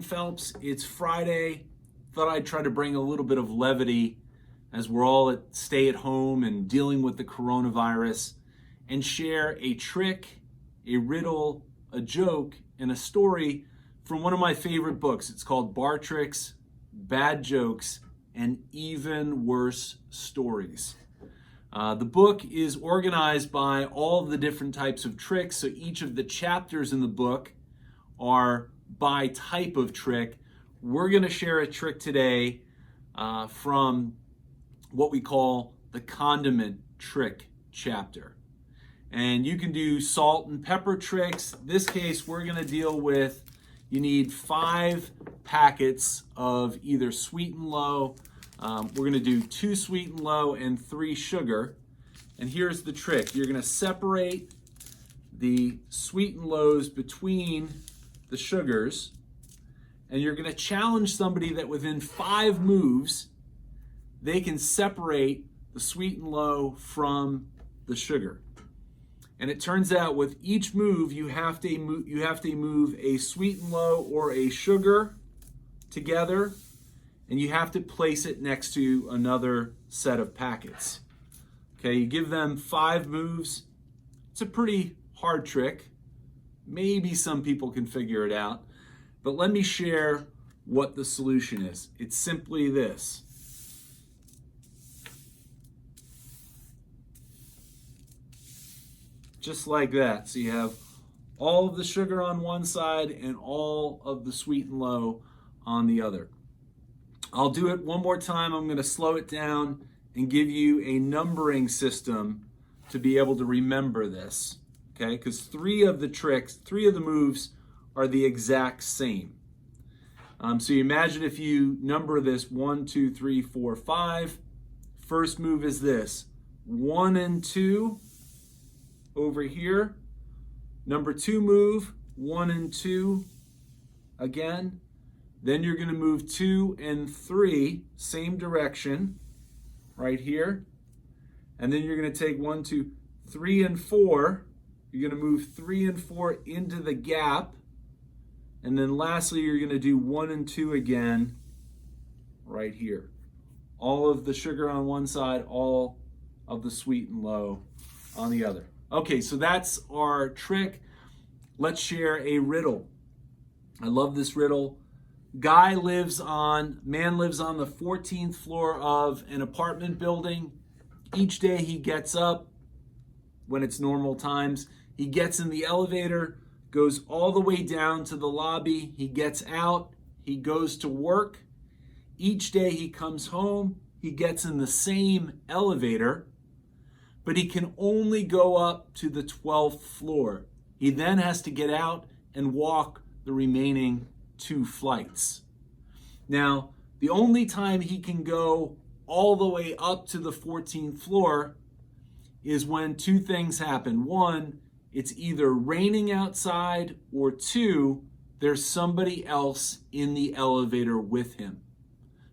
Phelps. It's Friday. Thought I'd try to bring a little bit of levity as we're all at stay at home and dealing with the coronavirus and share a trick, a riddle, a joke, and a story from one of my favorite books. It's called Bar Tricks, Bad Jokes, and Even Worse Stories. The book is organized by all of the different types of tricks, so each of the chapters in the book are by type of trick. We're going to share a trick today from what we call the Condiment trick chapter. And you can do salt and pepper tricks. This case, we're going to deal with, you need 5 packets of either sweet and low. We're going to do 2 sweet and low and 3 sugar. And here's the trick. You're going to separate the sweet and lows between the sugars, and you're going to challenge somebody that within 5 moves, they can separate the sweet and low from the sugar. And it turns out with each move, you have to move a sweet and low or a sugar together, and you have to place it next to another set of packets. Okay, you give them 5 moves. It's a pretty hard trick. Maybe some people can figure it out, but let me share what the solution is. It's simply this. Just like that. So you have all of the sugar on one side and all of the sweet and low on the other. I'll do it one more time. I'm going to slow it down and give you a numbering system to be able to remember this. Okay, because 3 of the moves are the exact same. So you imagine if you number this 1, 2, 3, 4, 5. First move is this, 1 and 2 over here. Number 2 move, 1 and 2 again. Then you're going to move 2 and 3, same direction, right here. And then you're going to take 1, 2, 3, and 4. You're going to move 3 and 4 into the gap. And then lastly, you're going to do 1 and 2 again right here. All of the sugar on one side, all of the sweet and low on the other. Okay, so that's our trick. Let's share a riddle. I love this riddle. Man lives on the 14th floor of an apartment building. Each day he gets up when it's normal times. He gets in the elevator, goes all the way down to the lobby. He gets out, he goes to work. Each day he comes home, he gets in the same elevator, but he can only go up to the 12th floor. He then has to get out and walk the remaining 2 flights. Now, the only time he can go all the way up to the 14th floor is when 2 things happen. 1, it's either raining outside, or 2, there's somebody else in the elevator with him.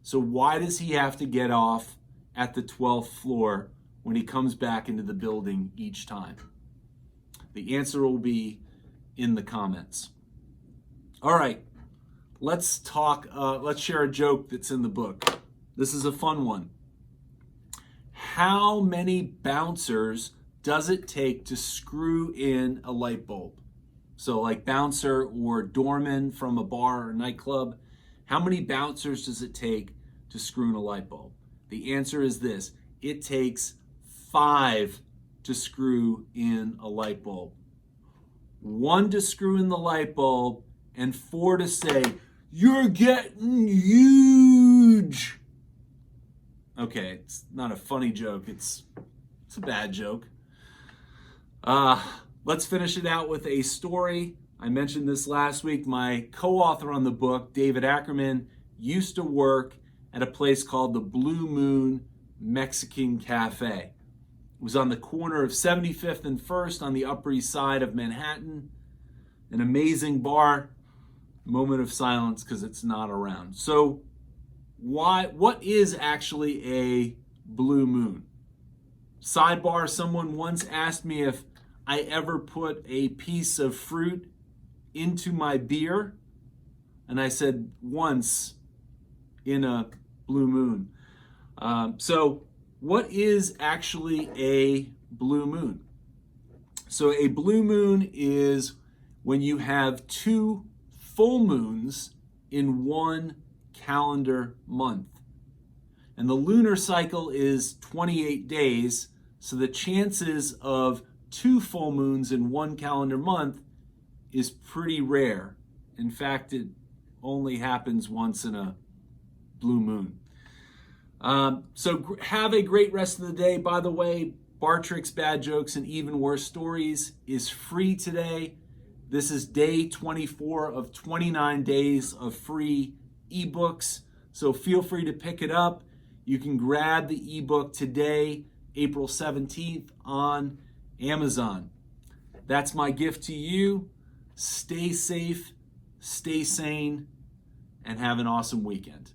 So why does he have to get off at the 12th floor when he comes back into the building each time? The answer will be in the comments. All right, let's share a joke that's in the book. This is a fun one. How many bouncers does it take to screw in a light bulb? So like bouncer or doorman from a bar or nightclub, how many bouncers does it take to screw in a light bulb? The answer is this. It takes 5 to screw in a light bulb. 1 to screw in the light bulb and 4 to say, "You're getting huge." Okay, it's not a funny joke. It's a bad joke. Let's finish it out with a story. I mentioned this last week. My co-author on the book, David Ackerman, used to work at a place called the Blue Moon Mexican Cafe. It was on the corner of 75th and 1st on the Upper East Side of Manhattan. An amazing bar. Moment of silence because it's not around. So what is actually a blue moon? Sidebar, someone once asked me if I ever put a piece of fruit into my beer. and I said once in a blue moon. So what is actually a blue moon? So a blue moon is when you have 2 full moons in one calendar month. And the lunar cycle is 28 days, so the chances of 2 full moons in one calendar month is pretty rare. In fact, it only happens once in a blue moon. So have a great rest of the day. By the way, Bar Tricks, Bad Jokes, and Even Worse Stories is free today. This is day 24 of 29 days of free ebooks. So feel free to pick it up. You can grab the ebook today, April 17th, on Amazon. That's my gift to you. Stay safe, stay sane, and have an awesome weekend.